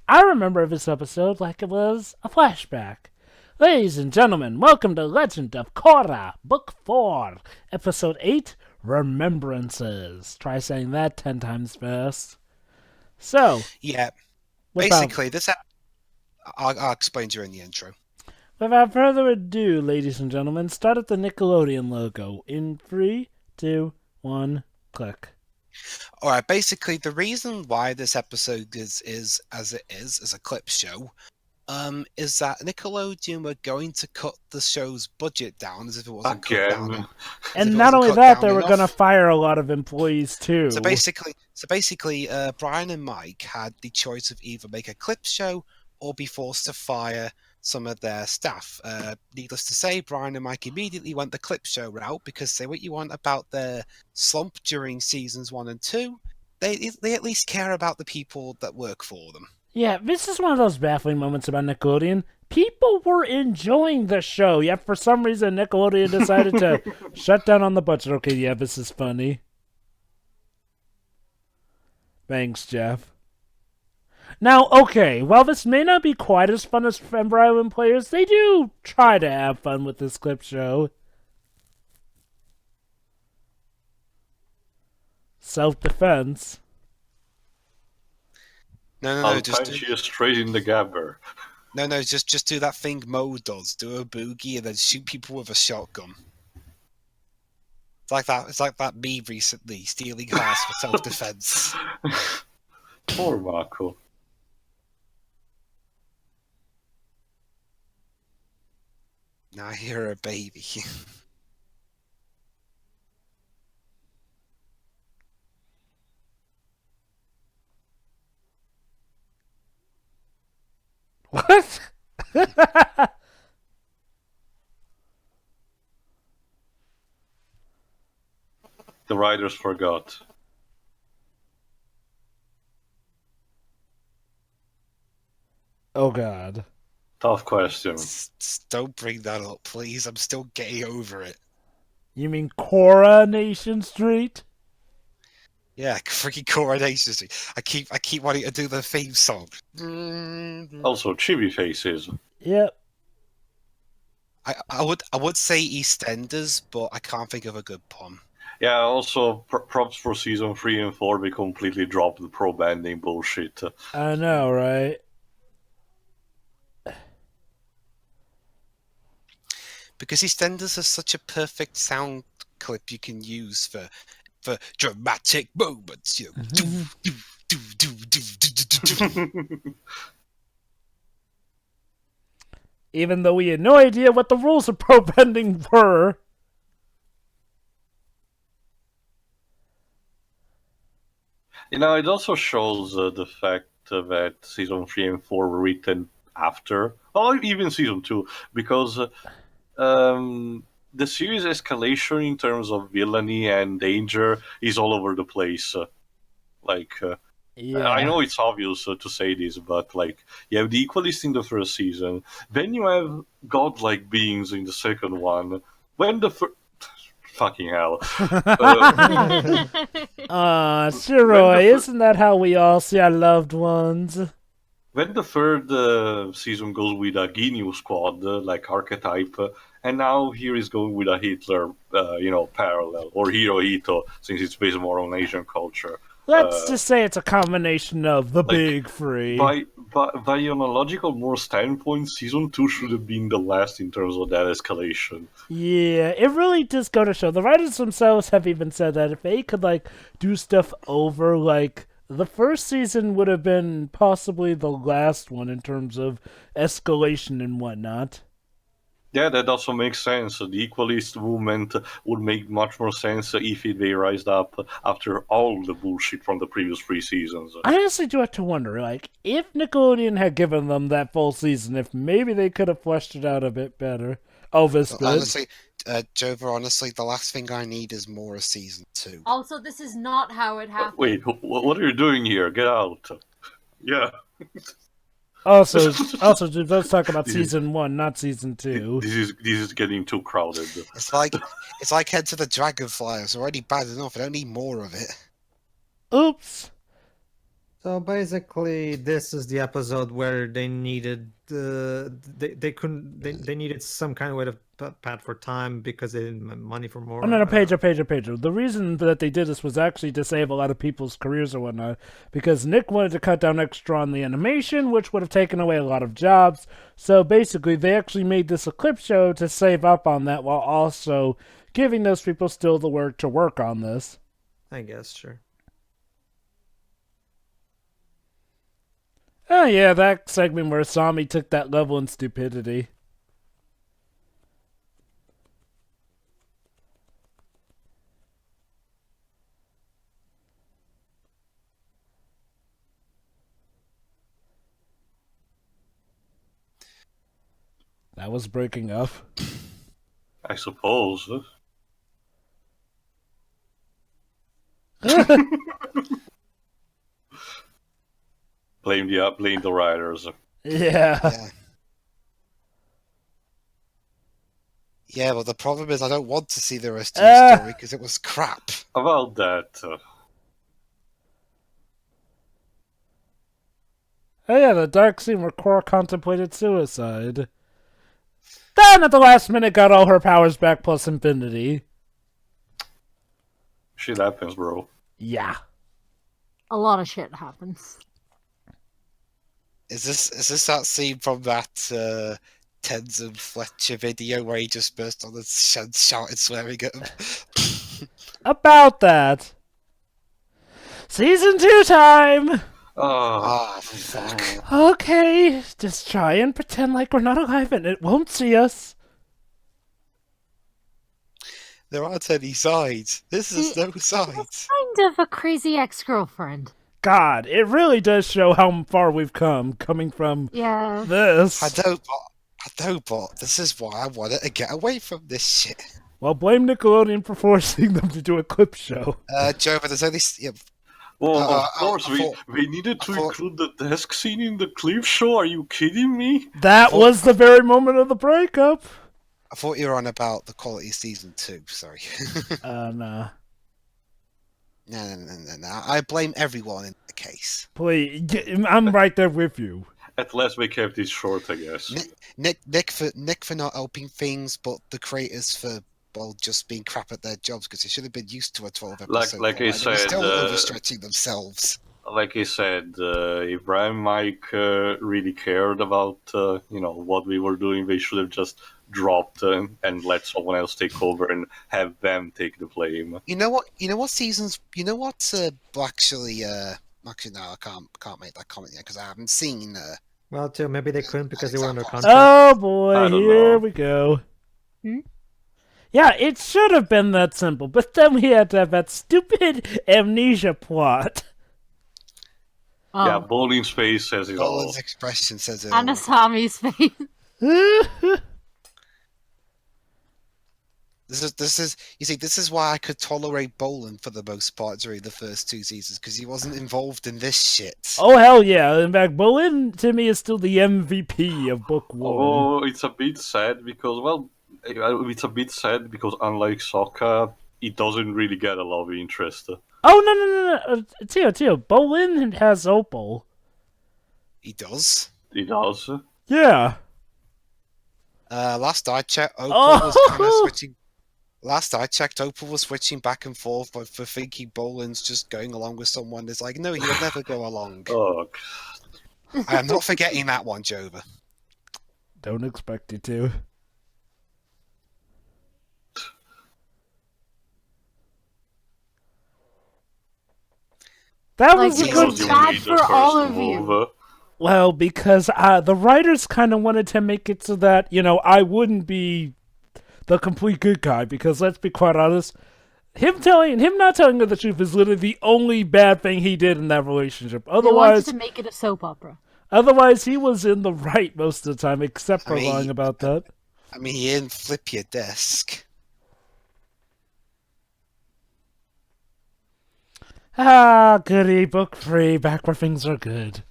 I remember this episode like it was a flashback. Ladies and gentlemen, welcome to Legend of Korra, Book 4, Episode 8, Remembrances. Try saying that 10 times fast. So, Yeah, without, basically, I'll explain during the intro. without further ado, ladies and gentlemen, start at the Nickelodeon logo. In 3, 2, 1, click. All right, basically, the reason why this episode is as it is as a clip show, is that Nickelodeon were going to cut the show's budget down as if it wasn't cut down, Again. as if And it not wasn't only cut that, down they were going to enough. fire a lot of employees So too. basically, Brian and Mike had the choice of either make a clip show or be forced to fire some of their staff. Needless to say, Brian and Mike immediately went the clip show route because say what you want about their slump during seasons 1 and 2, they at least care about the people that work for them. Yeah, this is one of those baffling moments about Nickelodeon. People were enjoying the show, yet for some reason Nickelodeon decided to shut down on the budget. Okay, yeah, this is funny. Thanks, Jeff. Now, okay, while this may not be quite as fun as Ember Island players, they do try to have fun with this clip show. Self-defense. No, I'll just punch you straight in the gabber. just do that thing Mo does. Do a boogie and then shoot people with a shotgun. It's like that. It's like that me recently stealing cars for self-defense. Poor Marco. Now you're a baby. What? The writers forgot. Oh, God. Tough question. Don't bring that up, please. I'm still getting over it. You mean Coronation Street? Yeah, freaking Coronation Street. I keep wanting to do the theme song. Also, chibi faces. Yep. I would say EastEnders, but I can't think of a good pun. Yeah, also, props for season 3 and 4, we completely dropped the pro banding bullshit. I know, right? Because EastEnders is such a perfect sound clip you can use for dramatic moments. You know. Even though we had no idea what the rules of pro bending were. You know, it also shows the fact that season 3 and 4 were written after, or even season 2, because the series escalation in terms of villainy and danger is all over the place. Yeah. I know it's obvious to say this, but like you have the Equalist in the first season, then you have godlike beings in the second one. When the fucking hell. Shiroi, isn't that how we all see our loved ones? When the third season goes with a Ginyu squad, like archetype, and now here is going with a Hitler, parallel, or Hirohito, since it's based more on Asian culture. Let's just say it's a combination of the like, big three. By on a logical more standpoint, season 2 should have been the last in terms of that escalation. Yeah, it really does go to show. The writers themselves have even said that if they could, do stuff over, the first season would have been possibly the last one in terms of escalation and whatnot. Yeah, that also makes sense. The Equalist movement would make much more sense if they rised up after all the bullshit from the previous 3 seasons. I honestly do have to wonder, if Nickelodeon had given them that full season, if maybe they could have fleshed it out a bit better. Oh, this bit. Honestly, Jova, honestly, the last thing I need is more of season 2. Also, this is not how it happened. Wait, what are you doing here? Get out. Yeah. Also, let's talk about season 1, not season 2. This is getting too crowded. It's like Head to the Dragonfly. It's already bad enough. I don't need more of it. Oops. So basically, this is the episode where they needed they needed some kind of way to pad for time because they didn't have money for more. Oh, no, Pedro. The reason that they did this was actually to save a lot of people's careers or whatnot, because Nick wanted to cut down extra on the animation, which would have taken away a lot of jobs. So basically, they actually made this a clip show to save up on that, while also giving those people still the work to work on this. I guess, sure. Oh yeah, that segment where Sami took that level in stupidity. That was breaking up. I suppose. Blame the writers. Yeah. Yeah, well, the problem is I don't want to see the rest of the story because it was crap. About that. Oh yeah, the dark scene where Korra contemplated suicide. Then at the last minute got all her powers back plus infinity. Shit happens, bro. Yeah. A lot of shit happens. Is this that scene from that Tenzin Fletcher video where he just burst on and shouted swearing at him? About that. Season 2 time! Ah, fuck. Okay, just try and pretend like we're not alive and it won't see us. There aren't any sides. This is no sides. Kind of a crazy ex-girlfriend. God, it really does show how far we've come, coming from this. I know, but this is why I wanted to get away from this shit. Well, blame Nickelodeon for forcing them to do a clip show. Joe, but there's only... Yeah, well, of course, we needed to include the desk scene in the clip show. Are you kidding me? That was the very moment of the breakup. I thought you were on about the quality of season 2. Sorry. Nah. No. I blame everyone in the case. Please, I'm right there with you. At last, we kept it short, I guess. Nick for not helping things, but the creators for just being crap at their jobs because they should have been used to a 12 episode. Like I said, they're still overstretching themselves. Like I said, if Brian and Mike really cared about what we were doing, they should have just dropped and let someone else take over and have them take the blame. You know what seasons? You know what? Actually, no, I can't make that comment yet because I haven't seen. Well, too, maybe they couldn't because they were under contract. Oh boy, here we go. Yeah, it should have been that simple, but then we had to have that stupid amnesia plot. Yeah, Bolin's face says it all. Bolin's expression says it all. And Asami's face. This is why I could tolerate Bolin for the most part during the first 2 seasons, because he wasn't involved in this shit. Oh, hell yeah. In fact, Bolin, to me, is still the MVP of Book 1. Oh, it's a bit sad because, unlike Sokka, he doesn't really get a love interest. Oh, no. Tio, Bolin has Opal. He does? He does? Yeah. Last I checked, Opal was kind of switching... Last I checked, Opal was switching back and forth, but for thinking Bolin's just going along with someone is like, no, he would never go along. Oh, I am not forgetting that one, Jova. Don't expect you to. That was a good bad for all of you. Well, because the writers kind of wanted to make it so that, I wouldn't be the complete good guy, because let's be quite honest, him not telling her the truth is literally the only bad thing he did in that relationship. Otherwise, they wanted to make it a soap opera. Otherwise, he was in the right most of the time, except for lying about that. I mean, he didn't flip your desk. Ah, goody, book 3, back where things are good.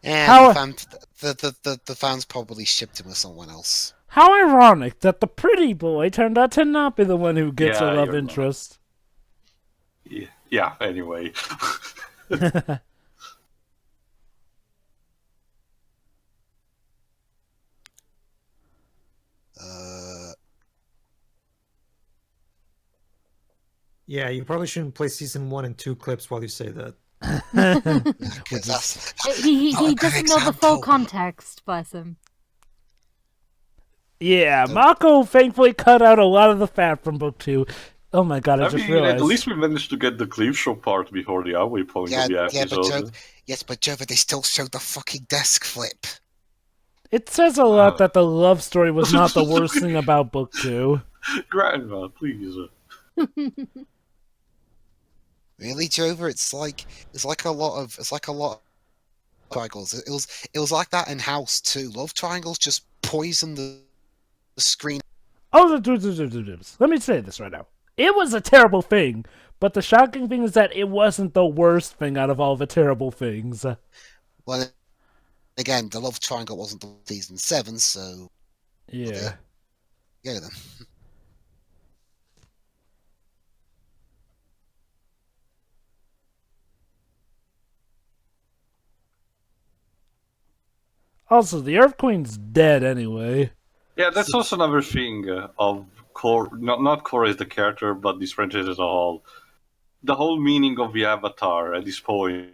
How- the fans probably shipped him with someone else. How ironic that the pretty boy turned out to not be the one who gets a love you're interest. Yeah, anyway. Yeah, you probably shouldn't play season 1 and 2 clips while you say that. He not a good doesn't know the full example. context, bless him. Yeah, Mako thankfully cut out a lot of the fat from book 2. Oh my god, I just realized. At least we managed to get the clip show part before the away point of the episode. But Joe, they still showed the fucking desk flip. It says a lot that the love story was not the worst thing about book 2. Grandma, please. Really, Jover? It's like a lot of triangles. It was like that in House too. Love triangles just poison the screen. Oh, let me say this right now. It was a terrible thing, but the shocking thing is that it wasn't the worst thing out of all the terrible things. Well, again, the love triangle wasn't the season 7, so Yeah. yeah then. Also, the Earth Queen's dead anyway. Yeah, that's also another thing of Korra. Not Korra is the character, but this franchise as a whole. The whole meaning of the Avatar at this point,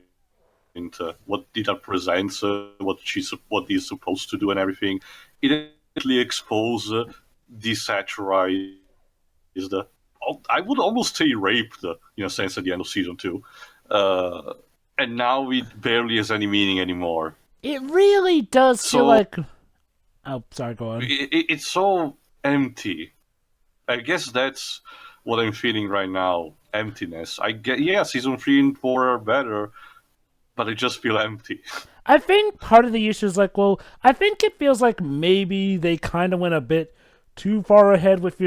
what it represents, what he's supposed to do, and everything, it immediately exposed, desaturized, I would almost say raped, in a sense, at the end of season 2, and now it barely has any meaning anymore. It really does feel like... Oh, sorry, go on. It's so empty. I guess that's what I'm feeling right now. Emptiness. Season 3 and 4 are better, but I just feel empty. I think part of the issue is I think it feels like maybe they kind of went a bit too far ahead with,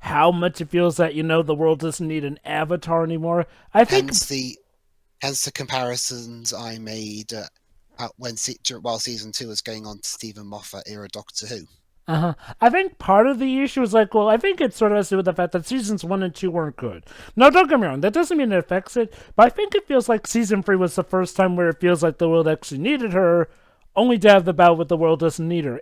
how much it feels that, the world doesn't need an avatar anymore. I think... Hence the comparisons I made while season 2 was going on to Stephen Moffat era Doctor Who. I think part of the issue is I think it sort of has to do with the fact that seasons 1 and 2 weren't good. Now, don't get me wrong, that doesn't mean it affects it, but I think it feels like season 3 was the first time where it feels like the world actually needed her, only to have the bout with the world doesn't need her.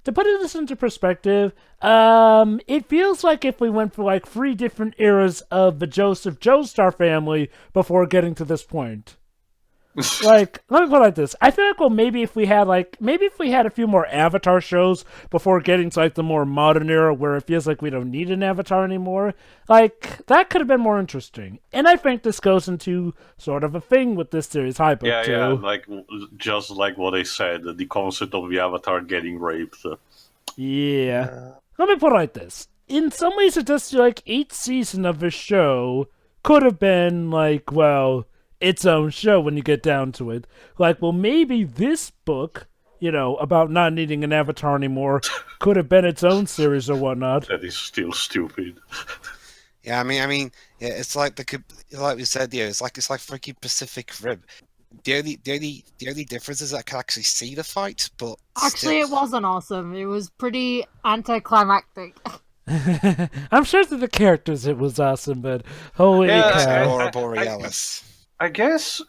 To put this into perspective, it feels like if we went for 3 different eras of the Joseph Joestar family before getting to this point. Let me put it like this. I feel like, maybe if we had a few more Avatar shows before getting to the more modern era where it feels like we don't need an Avatar anymore, that could have been more interesting. And I think this goes into sort of a thing with this series hype too. Yeah, just like what I said, the concept of the Avatar getting raped. Yeah. Let me put it like this. In some ways, it does feel like each season of the show could have been its own show when you get down to it. Maybe this book, about not needing an avatar anymore, could have been its own series or whatnot. That is still stupid. Yeah, I mean, yeah, it's like like we said, it's like freaking Pacific Rim. The only difference is that I can actually see the fight, but actually, it wasn't awesome. It was pretty anticlimactic. I'm sure to the characters it was awesome, but holy cow! Aurora Borealis. I guess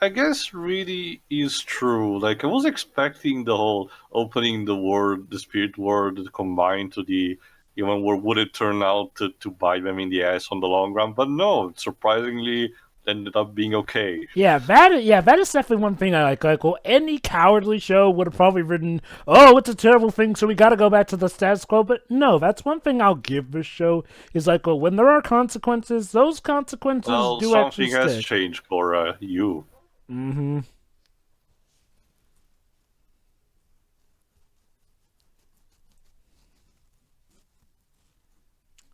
really is true. I was expecting the whole opening the spirit world combined to the would it turn out to bite them in the ass on the long run? But no, surprisingly ended up being okay. Yeah, that is definitely one thing I like. Any cowardly show would have probably written, "Oh, it's a terrible thing, so we got to go back to the status quo." But no, that's one thing I'll give this show is when there are consequences, those consequences do actually stick. Something has changed for you. Mm-hmm.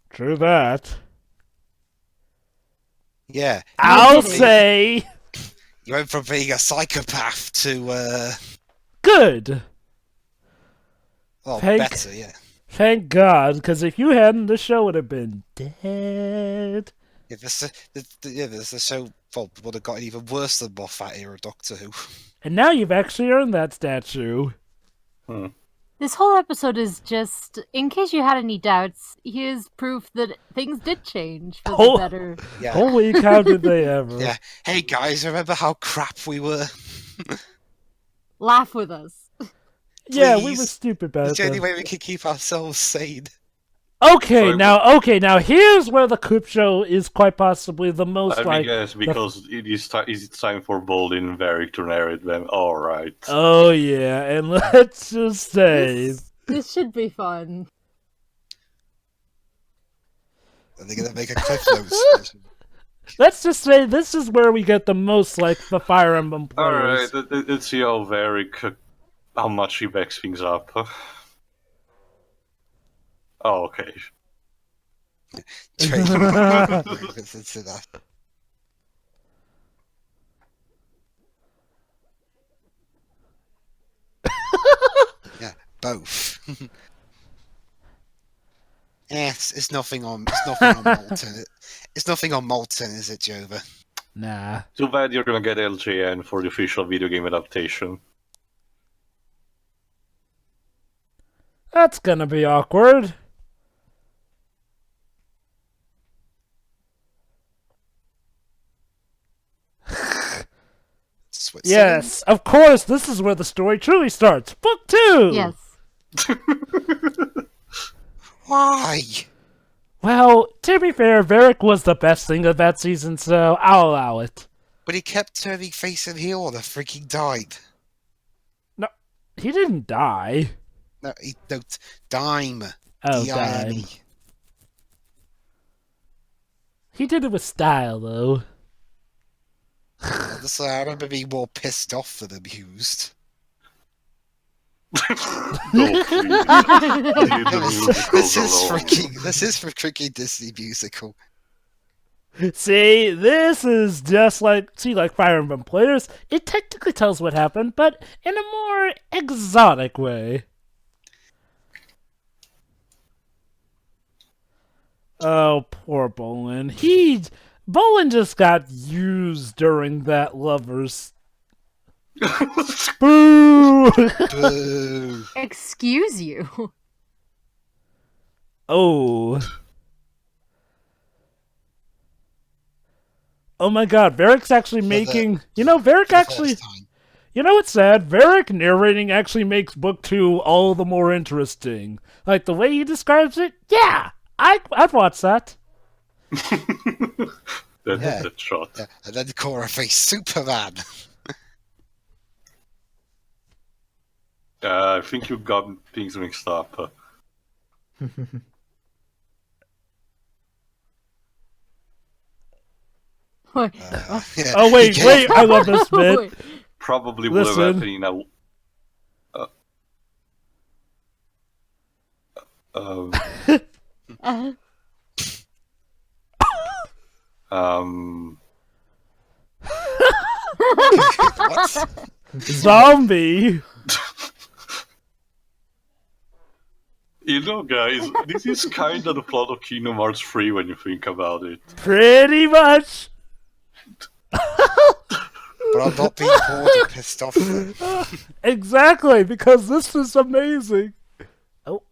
True that. Yeah. I'll say... You went from being a psychopath to... Good! Better, yeah. Thank God, because if you hadn't, the show would have been dead. Yeah, the show would have gotten even worse than Moffat era Doctor Who. And now you've actually earned that statue. This whole episode is just, in case you had any doubts, here's proof that things did change for the better. Yeah. Holy cow, did they ever. Yeah. Hey guys, remember how crap we were? Laugh with us. Yeah, we were Please. stupid back It's the only then. way we can keep ourselves sane. Okay, now here's where the clip show is quite possibly the most Let like. me guess, because it's time for Bolin and Varrik to narrate them. Alright. Oh yeah, and let's just say This should be fun. Are they gonna make a Cliff Notes? let's just say this is where we get the most like the Fire Emblem players. Alright, let's see how Varrik, how much he backs things up. Oh, okay. Listen to that. Yeah, both. Yes, it's nothing on Molten. It's nothing on Molten, is it, Jova? Nah. Too bad you're gonna get LJN for the official video game adaptation. That's gonna be awkward. Switzerland? Yes, of course, this is where the story truly starts. Book 2! Yes. Why? Well, to be fair, Varric was the best thing of that season, so I'll allow it. But he kept turning face and heel and freaking died. No, he didn't die. No, Dime. Oh, D-I-M-E. Dime. He did it with style, though. Honestly, I remember being more pissed off than amused. No, please. This is freaking Disney musical. See, this is just like Fire Emblem players. It technically tells what happened, but in a more exotic way. Oh, poor Bolin. Bolin just got used during that lovers. Boo! Boo. Excuse you. Oh. Oh my god, Varric's actually making... Varric actually... You know what's sad? Varric narrating actually makes book 2 all the more interesting. Like, the way he describes it, yeah! I'd watch that. That shot. Yeah. And then Korra faced Superman. I think you got things mixed up. Wait. Yeah, Oh, wait, I love this bit. Wait. Probably would have Listen. happened in a... What? Zombie! You know, guys, this is kind of the plot of Kingdom Hearts 3 when you think about it. Pretty much! But I'm not being bored and pissed off. Though. Exactly, because this is amazing. Oh.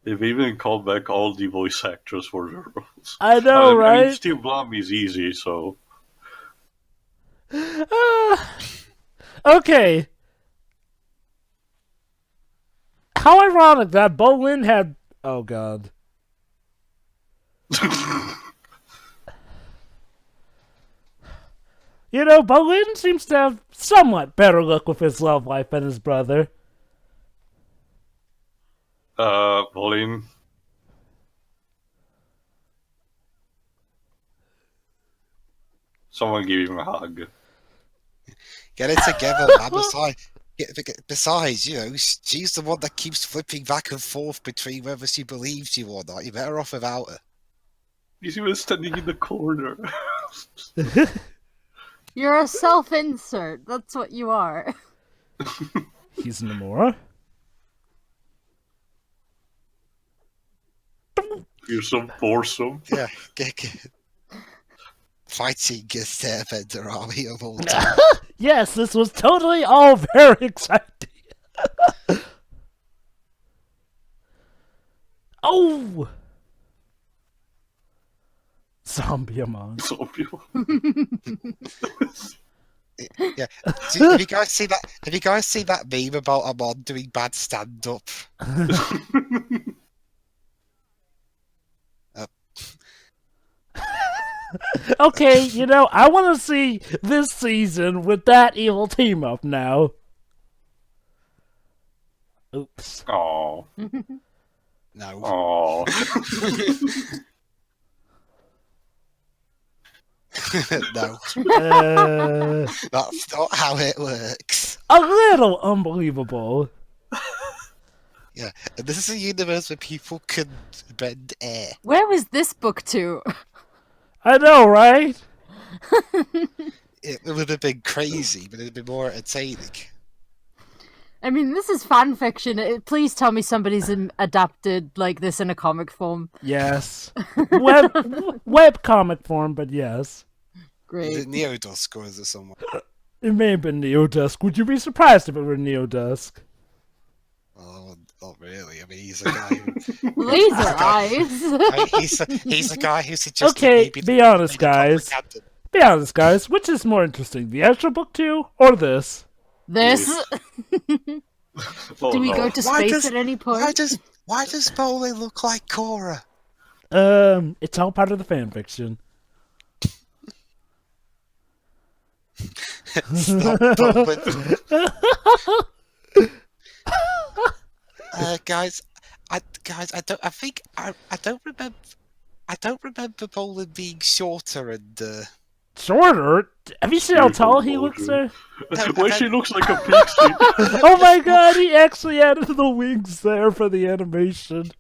They've even called back all the voice actors for the roles. I know, I mean, right? Steve Blum is easy, so... Okay. How ironic that Bolin had... Oh, God. Bolin seems to have somewhat better luck with his love life than his brother. Pauline. Someone give him a hug. Get it together, man. Besides, she's the one that keeps flipping back and forth between whether she believes you or not. You're better off without her. He's even standing in the corner. You're a self-insert. That's what you are. He's Nomura. You're so boresome. Yeah, fighting a Airbender army of all time. Yes, this was totally all Varrik's idea. Oh! Zombie among. Yeah. Have you guys seen that? Have you guys seen that meme about Amon doing bad stand-up? Okay, you know, I want to see this season with that evil team up now. Oops. Oh. No. Oh. No. Uh, That's not how it works. a little unbelievable. Yeah. And this is a universe where people can bend air. Where was this book to? I know, right? It would have been crazy, but it'd be more entertaining. I mean, this is fan fiction. Please tell me somebody's adapted like this in a comic form. Yes. Web comic form, but yes. Is Great. it Neodusk or is it someone? It may have been Neodusk. Would you be surprised if it were Neodusk? Oh, not really. I mean, he's a guy who... Laser eyes. he's a guy who suggested Okay, maybe... be honest, maybe guys. propaganda. Be honest, guys. Which is more interesting, the actual book 2 or this? This. Oh, Do we no. go to Why space does- at any point? Why does Bowling look like Korra? It's all part of the fanfiction. Stop Bowling. Guys, I don't remember Bowling being shorter and Shorter? Have you seen how Beautiful tall he looks Baldwin. there? Why she looks like a pixie? Oh my god, he actually added the wings there for the animation.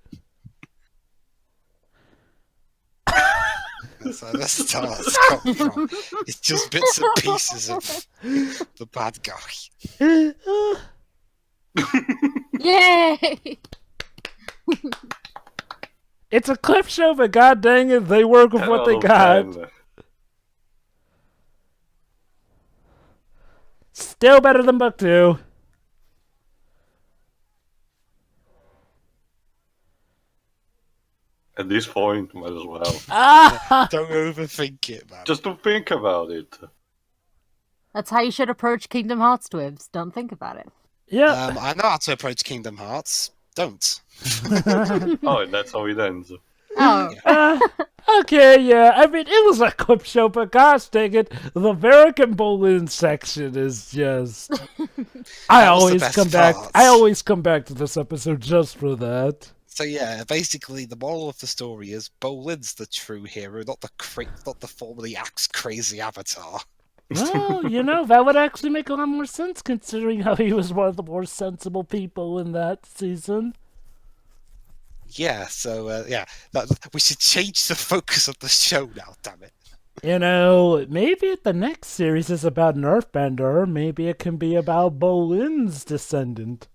that's where the stars come from. It's just bits and pieces of the bad guy. Yay! It's a clip show, but god dang it, they work with what they got. Still better than book 2. At this point, might as well. Ah! Don't overthink it, man. Just don't think about it. That's how you should approach Kingdom Hearts, Twibs. Don't think about it. Yeah. I know how to approach Kingdom Hearts. Don't. Oh, and that's how it ends. Oh, Okay, yeah. I mean, it was a clip show, but gosh dang it, the Varric and Bolin section is just. I That was the always best come back. part. I always come back to this episode just for that. So yeah, basically the moral of the story is Bolin's the true hero, not the formerly axe crazy Avatar. Well, you know, that would actually make a lot more sense considering how he was one of the more sensible people in that season. Yeah, so we should change the focus of the show now. Damn it! You know, maybe if the next series is about an Earthbender, maybe it can be about Bolin's descendant.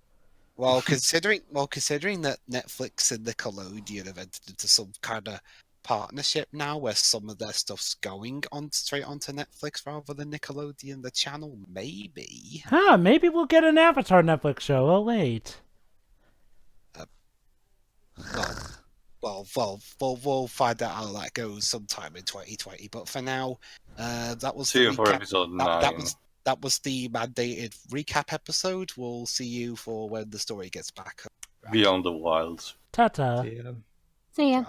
Well, considering that Netflix and Nickelodeon have entered into some kind of partnership now, where some of their stuff's going on straight onto Netflix rather than Nickelodeon, the channel, maybe. Huh, maybe we'll get an Avatar Netflix show. Oh, wait. We'll find out how that goes sometime in 2020. But for now, that was See the you for recap. episode 9. That was the mandated recap episode. We'll see you for when the story gets back. Beyond the Wilds. Ta-ta. Yeah. see ya.